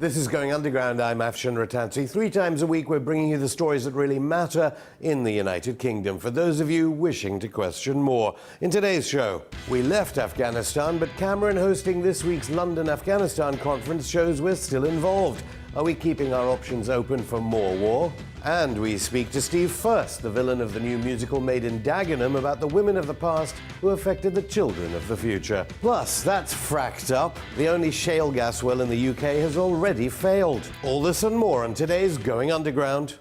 This is Going Underground. I'm Afshin Rattansi. 3 times a week, we're bringing you the stories that really matter in the United Kingdom, for those of you wishing to question more. In today's show, we left Afghanistan, but Cameron hosting this week's London Afghanistan conference shows we're still involved. Are we keeping our options open for more war? And we speak to Steve Furst, the villain of the new musical made in Dagenham, about the women of the past who affected the children of the future. Plus, that's fracked up. The only shale gas well in the UK has already failed. All this and more on today's Going Underground.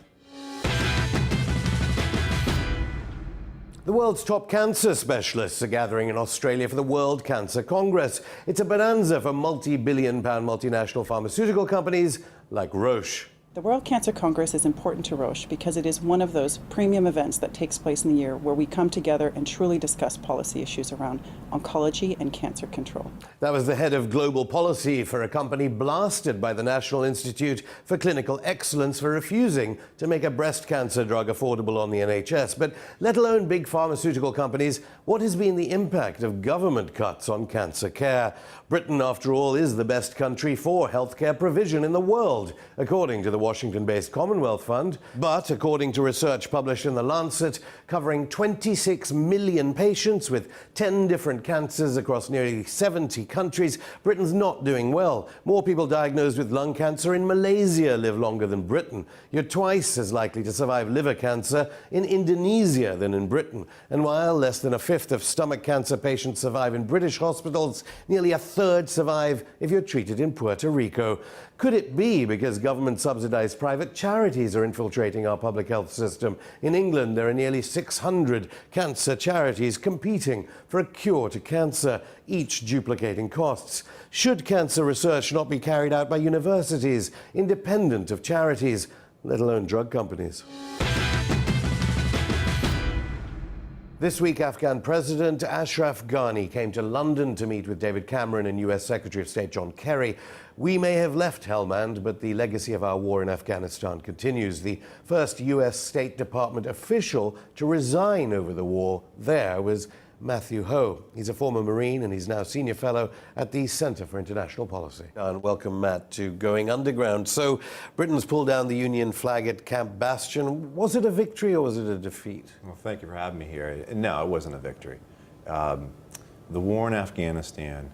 The world's top cancer specialists are gathering in Australia for the World Cancer Congress. It's a bonanza for multi-billion-pound multinational pharmaceutical companies like Roche. The World Cancer Congress is important to Roche because it is one of those premium events that takes place in the year where we come together and truly discuss policy issues around oncology and cancer control. That was the head of global policy for a company blasted by the National Institute for Clinical Excellence for refusing to make a breast cancer drug affordable on the NHS. But let alone big pharmaceutical companies, what has been the impact of government cuts on cancer care? Britain, after all, is the best country for healthcare provision in the world, according to the Washington-based Commonwealth Fund. But according to research published in The Lancet, covering 26 million patients with 10 different cancers across nearly 70 countries, Britain's not doing well. More people diagnosed with lung cancer in Malaysia live longer than Britain. You're twice as likely to survive liver cancer in Indonesia than in Britain. And while less than a fifth of stomach cancer patients survive in British hospitals, nearly a third survive if you're treated in Puerto Rico. Could it be because government-subsidized private charities are infiltrating our public health system? In England, there are nearly 600 cancer charities competing for a cure to cancer, each duplicating costs. Should cancer research not be carried out by universities, independent of charities, let alone drug companies? This week, Afghan President Ashraf Ghani came to London to meet with David Cameron and US Secretary of State John Kerry. We may have left Helmand, but the legacy of our war in Afghanistan continues. The first US State Department official to resign over the war there was Matthew Hoh. He's a former Marine and he's now Senior Fellow at the Centre for International Policy. And welcome, Matt, to Going Underground. So, Britain's pulled down the Union flag at Camp Bastion. Was it a victory or was it a defeat? Well, thank you for having me here. No, it wasn't a victory. The war in Afghanistan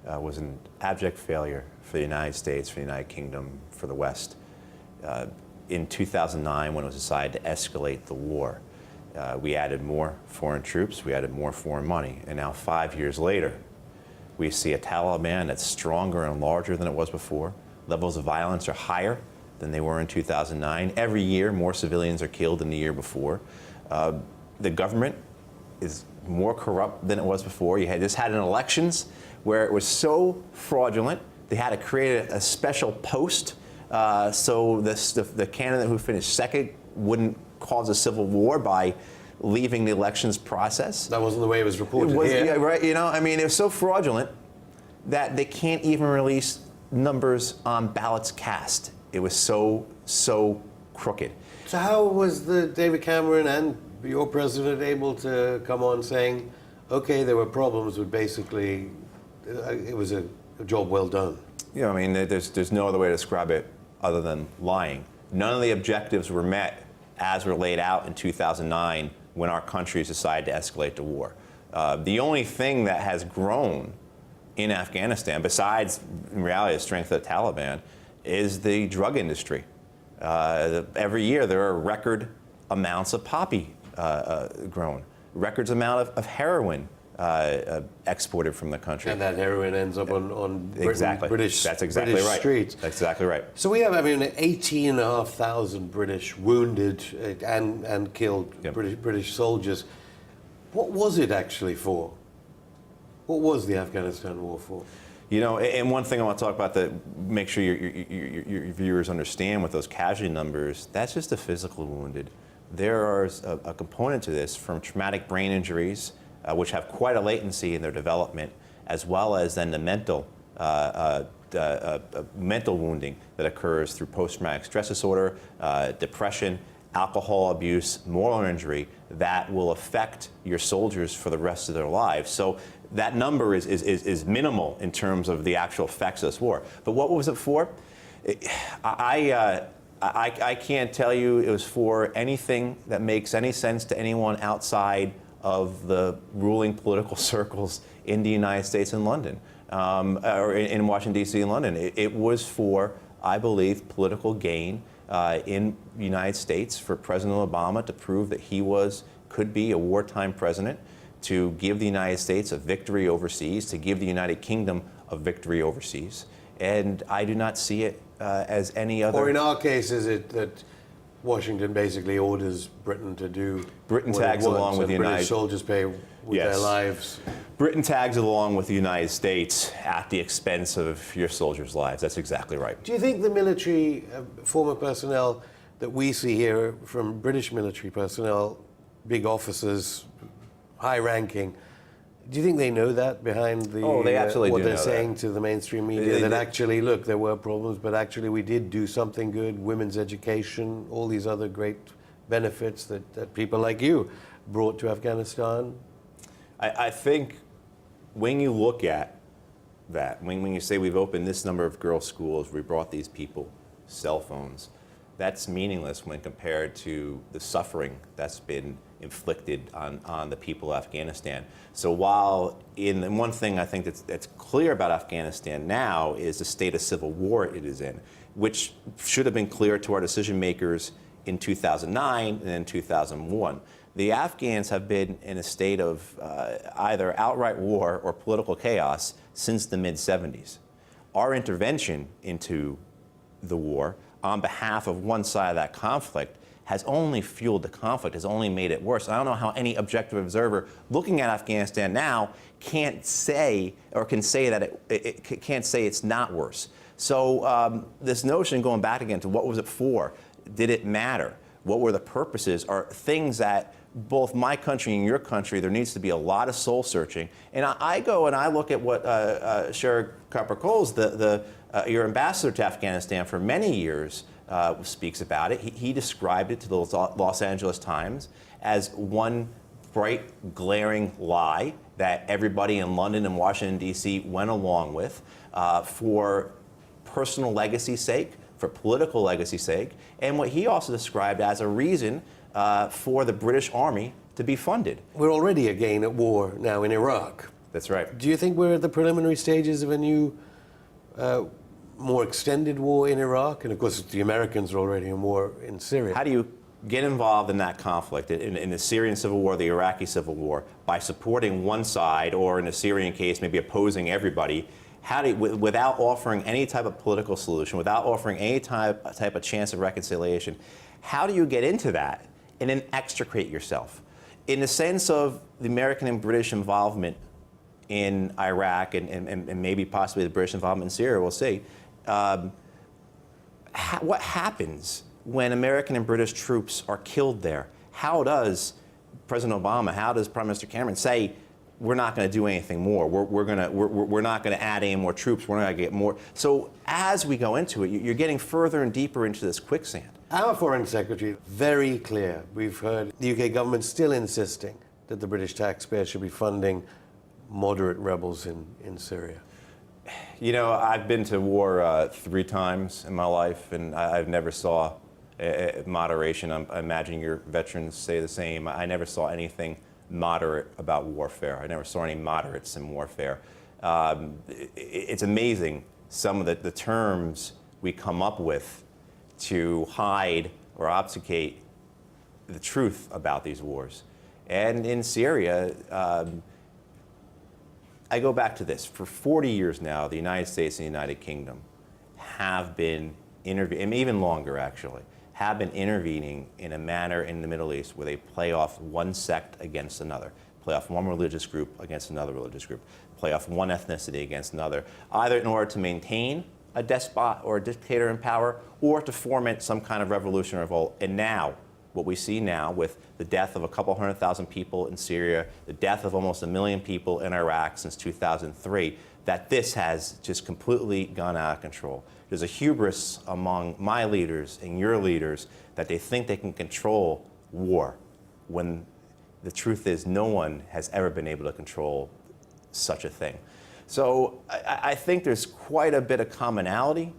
was an abject failure for the United States, for the United Kingdom, for the West. In 2009, when it was decided to escalate the war, we added more foreign troops, we added more foreign money, and now 5 years later, we see a Taliban that's stronger and larger than it was before. Levels of violence are higher than they were in 2009. Every year, more civilians are killed than the year before. The government is more corrupt than it was before. You had an elections where it was so fraudulent, they had to create a special post so the candidate who finished second wouldn't cause a civil war by leaving the elections process. That wasn't the way it was reported here. Yeah, right. You know, I mean, it was so fraudulent that they can't even release numbers on ballots cast. It was so crooked. So how was the David Cameron and your president able to come on saying, okay, there were problems, but basically it was a job well done? You know, I mean, there's no other way to describe it other than lying. None of the objectives were met as were laid out in 2009 when our countries decided to escalate the war. The only thing that has grown in Afghanistan, besides, in reality, the strength of the Taliban, is the drug industry. Every year there are record amounts of poppy grown, records amount of heroin exported from the country. And that heroin ends up on British That's exactly British right. streets. That's exactly right. So we have, 18,500 British wounded and killed, Yep. British soldiers. What was it actually for? What was the Afghanistan war for? You know, and one thing I want to talk about that make sure your viewers understand with those casualty numbers, that's just the physical wounded. There is a component to this from traumatic brain injuries, which have quite a latency in their development, as well as then the mental wounding that occurs through post-traumatic stress disorder, depression, alcohol abuse, moral injury that will affect your soldiers for the rest of their lives. So that number is minimal in terms of the actual effects of this war. But what was it for? I can't tell you it was for anything that makes any sense to anyone outside of the ruling political circles in the United States and London, or in Washington, D.C. and London. It was for, I believe, political gain in the United States for President Obama to prove that he could be a wartime president, to give the United States a victory overseas, to give the United Kingdom a victory overseas. And I do not see it as any other. Or in our case, is it that Washington basically orders Britain to do Britain what tags it wants, along with and the British United soldiers pay with Yes. their lives? Britain tags along with the United States at the expense of your soldiers' lives. That's exactly right. Do you think the military, former personnel that we see here from British military personnel, big officers, high-ranking, do you think they know that behind the They absolutely what do they're know saying that. to the mainstream media? That actually, look, there were problems, but actually we did do something good. Women's education, all these other great benefits that people like you brought to Afghanistan. I think when you look at that, when you say we've opened this number of girls' schools, we brought these people cell phones, that's meaningless when compared to the suffering that's been inflicted on the people of Afghanistan. So while in one thing I think that's clear about Afghanistan now is the state of civil war it is in, which should have been clear to our decision makers in 2009 and in 2001. The Afghans have been in a state of either outright war or political chaos since the mid-70s. Our intervention into the war on behalf of one side of that conflict has only fueled the conflict, has only made it worse. I don't know how any objective observer looking at Afghanistan now can't say, or can say that it can't say it's not worse. So this notion, going back again to what was it for, did it matter? What were the purposes, are things that both my country and your country, there needs to be a lot of soul searching. And I go and I look at what Sherry Copper-Coles, your ambassador to Afghanistan for many years, speaks about it. He described it to the Los Angeles Times as one bright, glaring lie that everybody in London and Washington, D.C. went along with for personal legacy's sake, for political legacy's sake, and what he also described as a reason for the British Army to be funded. We're already again at war now in Iraq. That's right. Do you think we're at the preliminary stages of a new, more extended war in Iraq? And of course, the Americans are already in war in Syria. How do you get involved in that conflict, in the Syrian civil war, the Iraqi civil war, by supporting one side, or in the Syrian case, maybe opposing everybody? How do you, without offering any type of political solution, without offering any type of chance of reconciliation, how do you get into that and then extricate yourself? In the sense of the American and British involvement in Iraq and maybe possibly the British involvement in Syria, we'll see. What happens when American and British troops are killed there? How does President Obama, how does Prime Minister Cameron say, we're not going to do anything more. We're not going to add any more troops. We're not going to get more. So as we go into it, you're getting further and deeper into this quicksand. Our Foreign Secretary, very clear. We've heard the UK government still insisting that the British taxpayer should be funding moderate rebels in Syria. You know, I've been to war 3 times in my life, and I've never saw moderation. I imagine your veterans say the same. I never saw anything moderate about warfare. I never saw any moderates in warfare. It's amazing some of the terms we come up with to hide or obfuscate the truth about these wars. And in Syria, I go back to this. For 40 years now, the United States and the United Kingdom have been intervening, and even longer actually, have been intervening in a manner in the Middle East where they play off one sect against another, play off one religious group against another religious group, play off one ethnicity against another, either in order to maintain a despot or a dictator in power or to foment some kind of revolution or revolt. And now, what we see now with the death of a couple 100,000 people in Syria, the death of almost 1 million people in Iraq since 2003, that this has just completely gone out of control. There's a hubris among my leaders and your leaders that they think they can control war when the truth is no one has ever been able to control such a thing. So I think there's quite a bit of commonality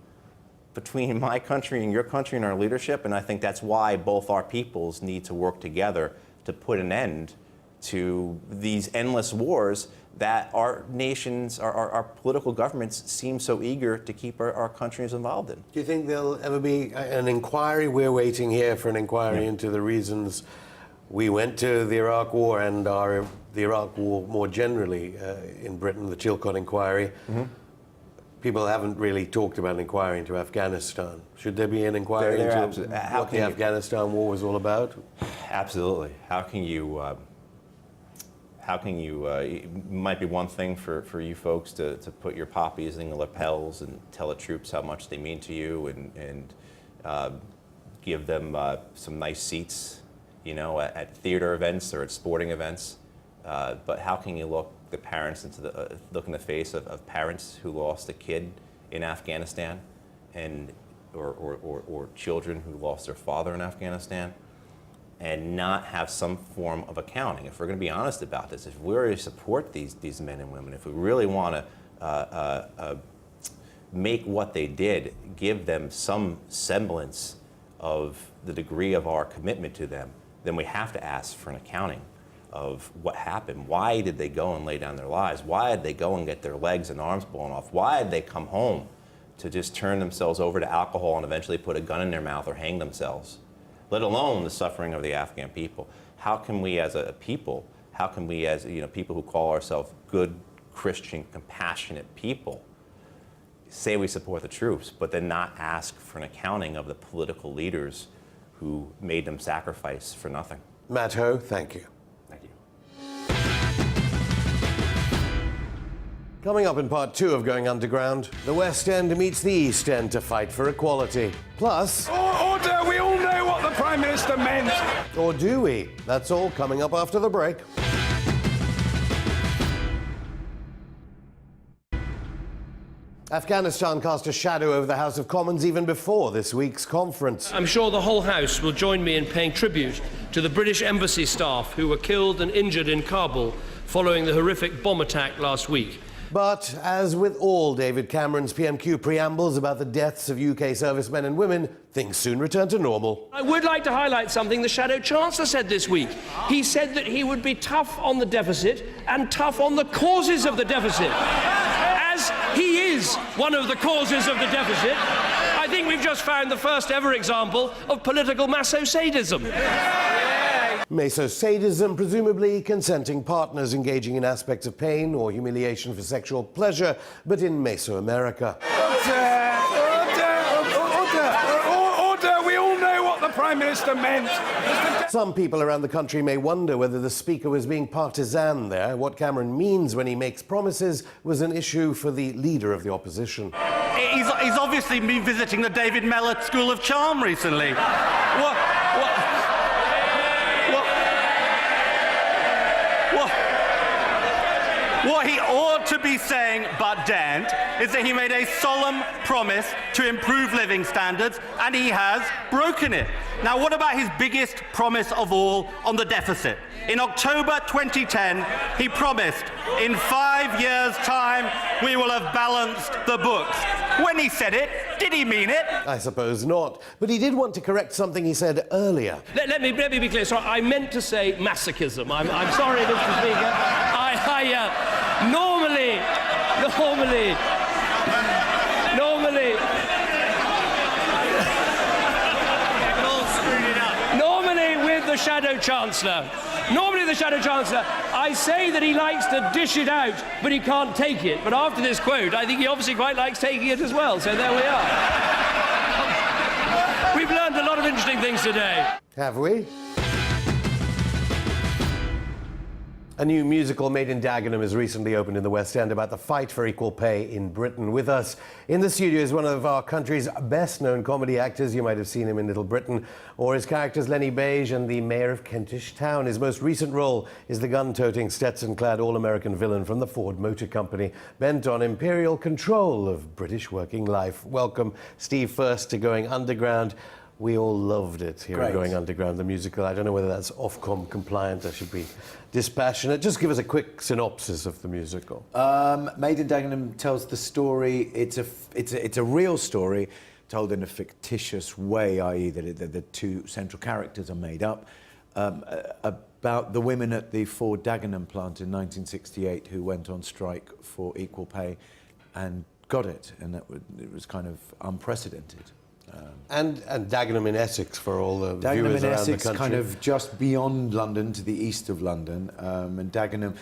between my country and your country and our leadership, and I think that's why both our peoples need to work together to put an end to these endless wars that our nations, our political governments seem so eager to keep our countries involved in. Do you think there'll ever be an inquiry? We're waiting here for an inquiry into the reasons we went to the Iraq War and the Iraq War more generally in Britain, the Chilcot inquiry. People haven't really talked about an inquiry into Afghanistan. Should there be an inquiry into what the Afghanistan war was all about? Absolutely. How can you, it might be one thing for you folks to put your poppies in the lapels and tell the troops how much they mean to you and give them some nice seats, you know, at theater events or at sporting events. But how can you look the parents look in the face of parents who lost a kid in Afghanistan, and or children who lost their father in Afghanistan, and not have some form of accounting? If we're going to be honest about this, if we really support these men and women, if we really want to make what they did, give them some semblance of the degree of our commitment to them, then we have to ask for an accounting of what happened. Why did they go and lay down their lives? Why did they go and get their legs and arms blown off? Why did they come home to just turn themselves over to alcohol and eventually put a gun in their mouth or hang themselves, let alone the suffering of the Afghan people? How can we as a people, how can we as people who call ourselves good, Christian, compassionate people, say we support the troops, but then not ask for an accounting of the political leaders who made them sacrifice for nothing? Matt Hoh, thank you. Thank you. Coming up in part 2 of Going Underground, the West End meets the East End to fight for equality. Plus... Order! We all know what the Prime Minister meant! Or do we? That's all coming up after the break. Afghanistan cast a shadow over the House of Commons even before this week's conference. I'm sure the whole House will join me in paying tribute to the British embassy staff who were killed and injured in Kabul following the horrific bomb attack last week. But as with all David Cameron's PMQ preambles about the deaths of UK servicemen and women, things soon return to normal. I would like to highlight something the Shadow Chancellor said this week. He said that he would be tough on the deficit and tough on the causes of the deficit. As he is one of the causes of the deficit, I think we've just found the first ever example of political maso-sadism. Maso-sadism, presumably consenting partners engaging in aspects of pain or humiliation for sexual pleasure, but in Mesoamerica. Order! We all know what the Prime Minister meant! Some people around the country may wonder whether the Speaker was being partisan there. What Cameron means when he makes promises was an issue for the Leader of the Opposition. He's obviously been visiting the David Mellor School of Charm recently. What he ought to be saying, but daren't, is that he made a solemn promise to improve living standards, and he has broken it. Now, what about his biggest promise of all on the deficit? In October 2010, he promised, in 5 years' time, we will have balanced the books. When he said it, did he mean it? I suppose not. But he did want to correct something he said earlier. Let me be clear. Sorry, I meant to say masochism. I'm sorry, Mr. Speaker. Normally, with the Shadow Chancellor, I say that he likes to dish it out, but he can't take it. But after this quote, I think he obviously quite likes taking it as well. So there we are. We've learned a lot of interesting things today. Have we? A new musical made in Dagenham has recently opened in the West End about the fight for equal pay in Britain. With us in the studio is one of our country's best-known comedy actors. You might have seen him in Little Britain, or his characters Lenny Beige and the Mayor of Kentish Town. His most recent role is the gun-toting, Stetson-clad all-American villain from the Ford Motor Company, bent on imperial control of British working life. Welcome, Steve Furst, to Going Underground. We all loved it here at Going Underground, the musical. I don't know whether that's Ofcom compliant. I should be dispassionate. Just give us a quick synopsis of the musical. Made in Dagenham tells the story. It's a real story. told in a fictitious way, i.e. that the two central characters are made up, about the women at the Ford Dagenham plant in 1968 who went on strike for equal pay and got it, and it was kind of unprecedented. And Dagenham in Essex for all the Dagenham viewers in around Essex, the country. kind of just beyond London, to the east of London, and Dagenham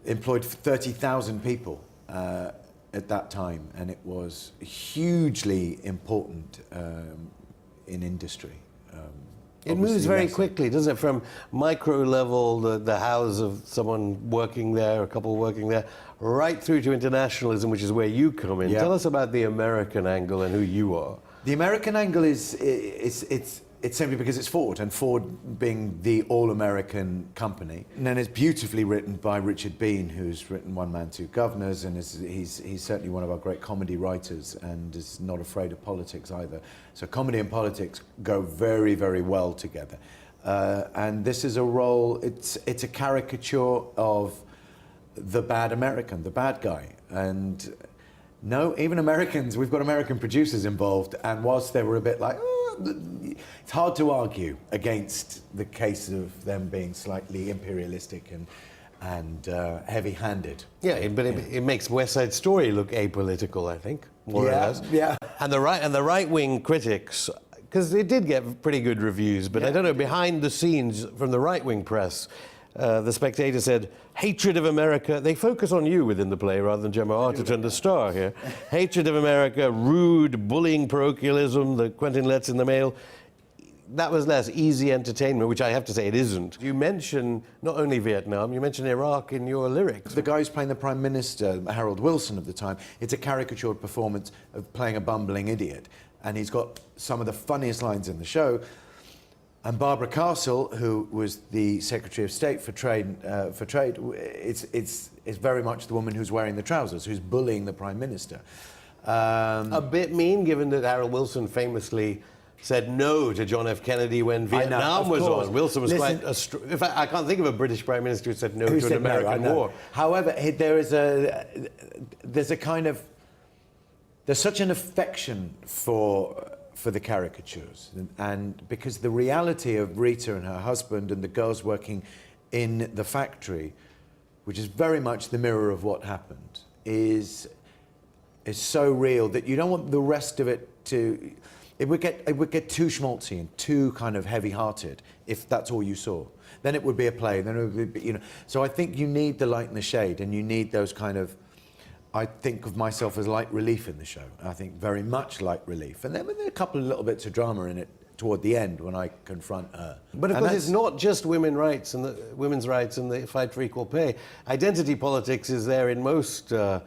employed 30,000 people at that time, and it was hugely important in industry. It moves very less. quickly, doesn't it? From micro level, the house of someone working there, a couple working there, right through to internationalism, which is where you come in. Yeah. Tell us about the American angle and who you are. The American angle is it's simply because it's Ford, and Ford being the all-American company. And then it's beautifully written by Richard Bean, who's written One Man, Two Governors, and he's certainly one of our great comedy writers, and is not afraid of politics either. So comedy and politics go very, very well together. And this is a role, it's a caricature of the bad American, the bad guy. And no, even Americans, we've got American producers involved, and whilst they were a bit like, it's hard to argue against the case of them being slightly imperialistic and heavy-handed. Yeah, but it makes West Side Story look apolitical, I think, more or less. Yeah. And the right-wing critics, because it did get pretty good reviews, but I don't know, behind the scenes from the right-wing press, the Spectator said, hatred of America, they focus on you within the play rather than Gemma Arterton, the star here. Hatred of America, rude, bullying parochialism, the Quentin Letts in the Mail. That was less easy entertainment, which I have to say it isn't. You mention not only Vietnam, you mention Iraq in your lyrics. The guy who's playing the Prime Minister, Harold Wilson of the time, it's a caricatured performance of playing a bumbling idiot. And he's got some of the funniest lines in the show. And Barbara Castle, who was the Secretary of State for Trade, it's very much the woman who's wearing the trousers, who's bullying the Prime Minister. A bit mean, given that Harold Wilson famously said no to John F. Kennedy when Vietnam was on. Wilson was quite in fact, I can't think of a British Prime Minister who said no to an American war. However, there's such an affection for the caricatures, and because the reality of Rita and her husband and the girls working in the factory, which is very much the mirror of what happened, is so real that you don't want the rest of it to. It would get too schmaltzy and too kind of heavy-hearted if that's all you saw. Then it would be a play. Then it would be, So I think you need the light and the shade, and you need those kind of. I think of myself as light relief in the show. I think very much light relief. And then there are a couple of little bits of drama in it toward the end when I confront her. But of course, it's not just women's rights and the fight for equal pay. Identity politics is there in most, what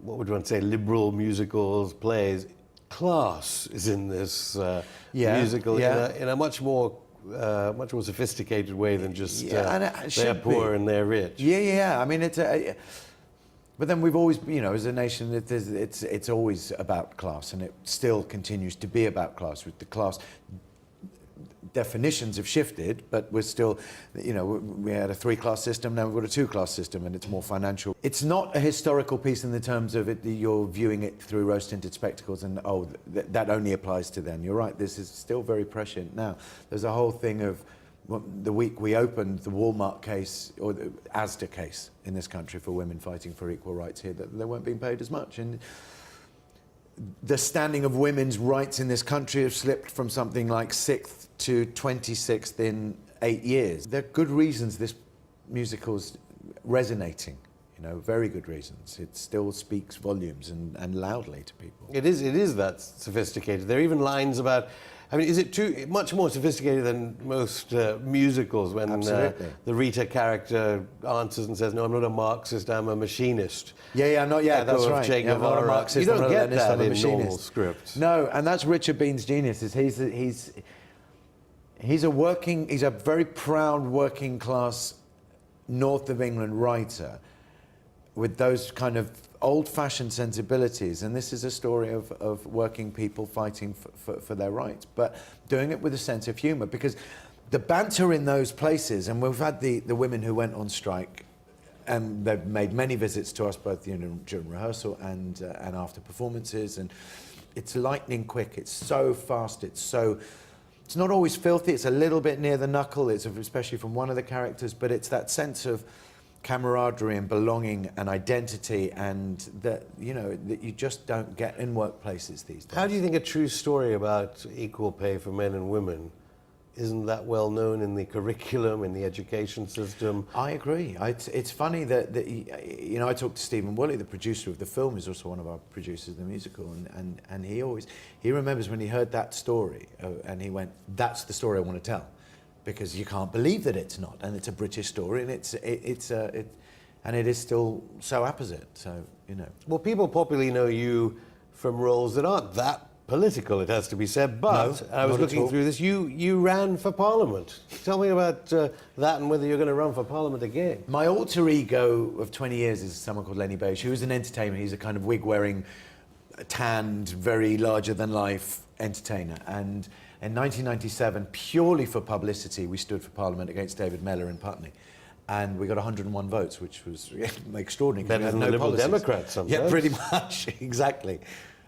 would one say, liberal musicals, plays. Class is in this musical in a much more sophisticated way than just they're poor and they're rich. Yeah. I mean, it's but then we've always, as a nation, it's always about class, and it still continues to be about class. With the class definitions have shifted, but we're still, we had a 3-class system, now we've got a 2-class system, and it's more financial. It's not a historical piece in the terms of it, you're viewing it through rose-tinted spectacles and, that only applies to then. You're right, this is still very prescient now. There's a whole thing of, the week we opened the Walmart case, or the Asda case in this country for women fighting for equal rights here, that they weren't being paid as much. And the standing of women's rights in this country have slipped from something like 6th to 26th in 8 years. There are good reasons this musical's resonating, very good reasons. It still speaks volumes and loudly to people. It is that sophisticated. There are even lines about, is it much more sophisticated than most musicals when the Rita character answers and says, no, I'm not a Marxist, I'm a machinist. That's right. Che Guevara. I'm not a Marxist, you don't I'm get Leninist, that I'm a in machinist. normal scripts. No, and that's Richard Bean's genius. He's a very proud working class north of England writer with those kind of old-fashioned sensibilities, and this is a story of working people fighting for their rights, but doing it with a sense of humour, because the banter in those places, and we've had the women who went on strike, and they've made many visits to us both during rehearsal and after performances, and it's lightning quick. It's so fast. It's not always filthy. It's a little bit near the knuckle. It's especially from one of the characters, but it's that sense of camaraderie and belonging and identity, and that that you just don't get in workplaces these days. How do you think a true story about equal pay for men and women isn't that well known in the curriculum, in the education system? I agree. It's funny that I talked to Stephen Woolley, the producer of the film, who's also one of our producers of the musical, and he remembers when he heard that story, and he went, "That's the story I want to tell," because you can't believe that it's not, and it's a British story, and and it is still so apposite. So Well, people popularly know you from roles that aren't that political, it has to be said, but No, I was not at looking all. through this. You ran for Parliament. Tell me about that and whether you're going to run for Parliament again. My alter ego of 20 years is someone called Lenny Beige, who is an entertainer. He's a kind of wig-wearing, tanned, very larger-than-life entertainer. And in 1997, purely for publicity, we stood for Parliament against David Mellor in Putney. And we got 101 votes, which was extraordinary. Better than the Liberal Democrats sometimes. Yeah, pretty much, exactly.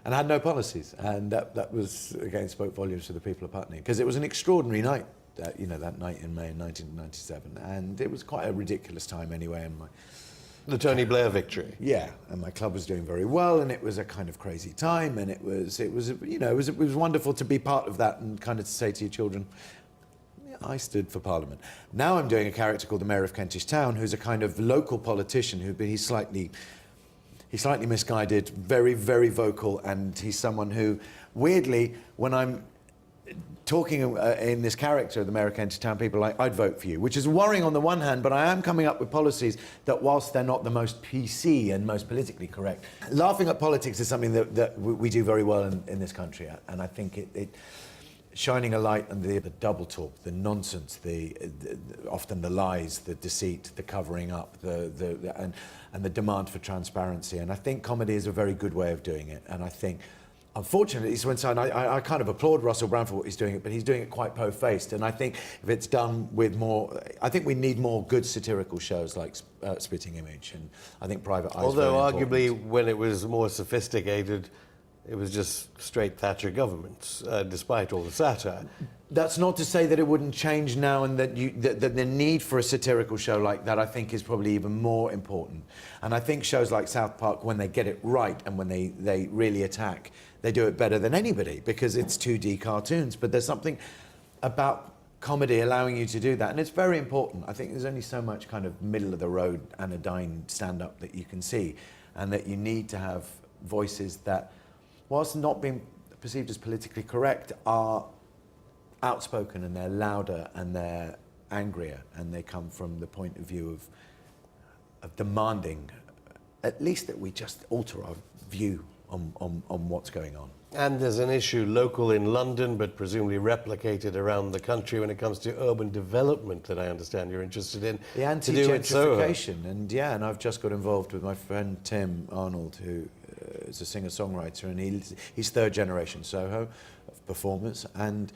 And had no policies. And that was, again, spoke volumes for the people of Putney. Because it was an extraordinary night, that night in May 1997. And it was quite a ridiculous time anyway. And The Tony Blair victory. yeah, and my club was doing very well, and it was a kind of crazy time, and it was wonderful to be part of that and kind of to say to your children, yeah, I stood for Parliament. Now I'm doing a character called the Mayor of Kentish Town, who's a kind of local politician he's slightly misguided, very, very vocal, and he's someone who, weirdly, when I'm talking in this character, the Mayor of Kentish Town, people are like, I'd vote for you, which is worrying on the one hand, but I am coming up with policies that, whilst they're not the most PC and most politically correct, laughing at politics is something that we do very well in this country, and I think it shining a light on the double talk, the nonsense, often the lies, the deceit, the covering up, and the demand for transparency. And I think comedy is a very good way of doing it. And I think, unfortunately, I kind of applaud Russell Brand for what he's doing, but he's doing it quite po-faced. And I think if it's done with more, I think we need more good satirical shows like Spitting Image, and I think Private Eye. Although arguably, when it was more sophisticated, it was just straight Thatcher governments, despite all the satire. That's not to say that it wouldn't change now, and that the need for a satirical show like that, I think, is probably even more important. And I think shows like South Park, when they get it right and when they really attack, they do it better than anybody, because it's 2D cartoons. But there's something about comedy allowing you to do that, and it's very important. I think there's only so much kind of middle-of-the-road anodyne stand-up that you can see, and that you need to have voices that, whilst not being perceived as politically correct, are outspoken, and they're louder, and they're angrier, and they come from the point of view of demanding, at least, that we just alter our view on what's going on. And there's an issue local in London, but presumably replicated around the country when it comes to urban development that I understand you're interested in. The anti-gentrification, and I've just got involved with my friend Tim Arnold, who is a singer-songwriter, and he's third generation Soho of performers, and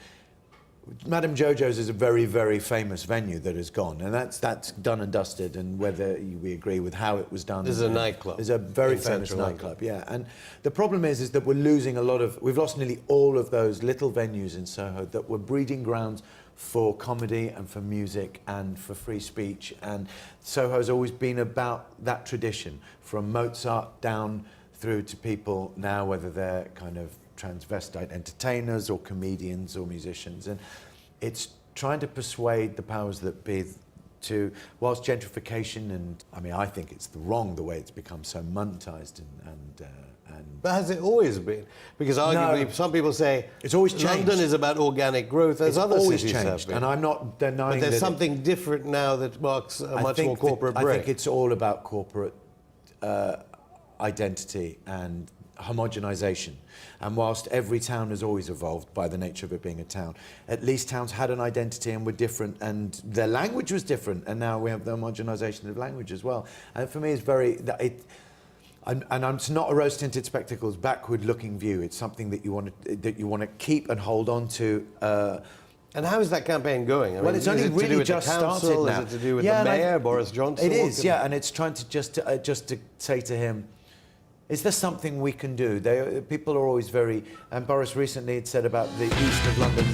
Madame Jojo's is a very, very famous venue that has gone, and that's done and dusted, and whether we agree with how it was done. This is a nightclub. It's a very famous nightclub, yeah. And the problem is that we're losing we've lost nearly all of those little venues in Soho that were breeding grounds for comedy and for music and for free speech, and Soho's always been about that tradition, from Mozart down through to people now, whether they're kind of transvestite entertainers or comedians or musicians, and it's trying to persuade the powers that be to, whilst gentrification, and I mean, I think it's the way it's become so monetized and But has it always been? Because arguably, some people say it's always changed. London is about organic growth, as other cities have been. And I'm not denying but there's something different now that marks a much more corporate break. I think it's all about corporate identity and homogenization. And whilst every town has always evolved by the nature of it being a town, at least towns had an identity and were different, and their language was different, and now we have the homogenization of language as well. And for me, it's it's not a rose-tinted spectacles, backward-looking view. It's something that you want to keep and hold on to. And how is that campaign going? Well, it's only really just started now. Is it to do with the mayor, Boris Johnson? It is, yeah, and it's trying to just to say to him, Is there something we can do? People are always very, and Boris recently had said about the east of London.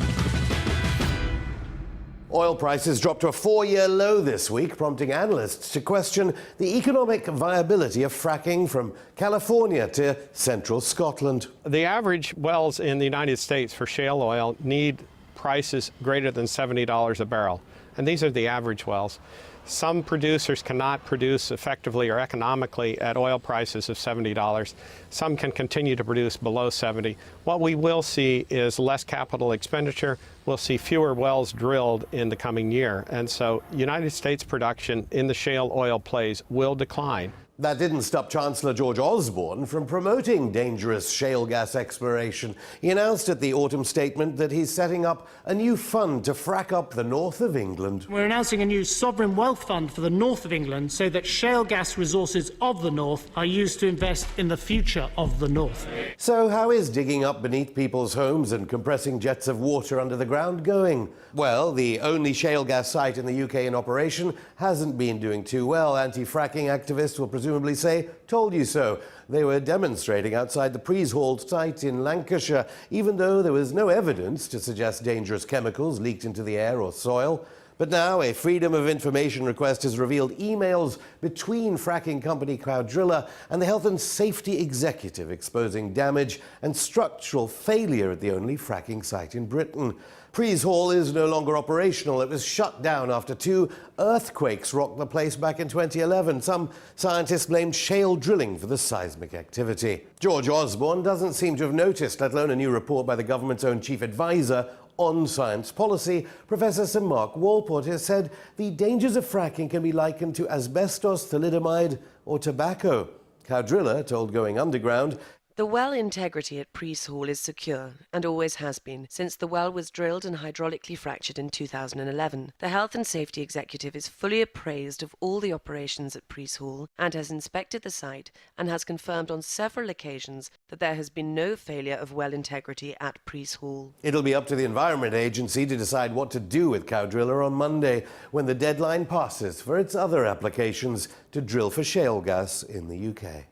Oil prices dropped to a 4-year low this week, prompting analysts to question the economic viability of fracking from California to central Scotland. The average wells in the United States for shale oil need prices greater than $70 a barrel, and these are the average wells. Some producers cannot produce effectively or economically at oil prices of $70. Some can continue to produce below 70. What we will see is less capital expenditure. We'll see fewer wells drilled in the coming year. And so United States production in the shale oil plays will decline. That didn't stop Chancellor George Osborne from promoting dangerous shale gas exploration. He announced at the autumn statement that he's setting up a new fund to frack up the north of England. We're announcing a new sovereign wealth fund for the north of England so that shale gas resources of the north are used to invest in the future of the north. So how is digging up beneath people's homes and compressing jets of water under the ground going? Well, the only shale gas site in the UK in operation hasn't been doing too well. Anti-fracking activists will presumably say, "Told you so." They were demonstrating outside the Priest Hall site in Lancashire, even though there was no evidence to suggest dangerous chemicals leaked into the air or soil. But now a Freedom of Information request has revealed emails between fracking company Cowdriller and the Health and Safety Executive exposing damage and structural failure at the only fracking site in Britain. Priest Hall is no longer operational. It was shut down after 2 earthquakes rocked the place back in 2011. Some scientists blamed shale drilling for the seismic activity. George Osborne doesn't seem to have noticed, let alone a new report by the government's own chief advisor on science policy. Professor Sir Mark Walport has said the dangers of fracking can be likened to asbestos, thalidomide or tobacco. Cowdriller told Going Underground, "The well integrity at Priest Hall is secure, and always has been, since the well was drilled and hydraulically fractured in 2011. The Health and Safety Executive is fully appraised of all the operations at Priest Hall and has inspected the site and has confirmed on several occasions that there has been no failure of well integrity at Priest Hall." It'll be up to the Environment Agency to decide what to do with Cowdriller on Monday, when the deadline passes for its other applications to drill for shale gas in the UK.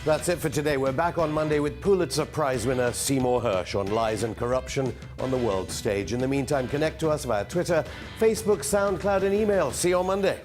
That's it for today. We're back on Monday with Pulitzer Prize winner Seymour Hersh on lies and corruption on the world stage. In the meantime, connect to us via Twitter, Facebook, SoundCloud and email. See you on Monday.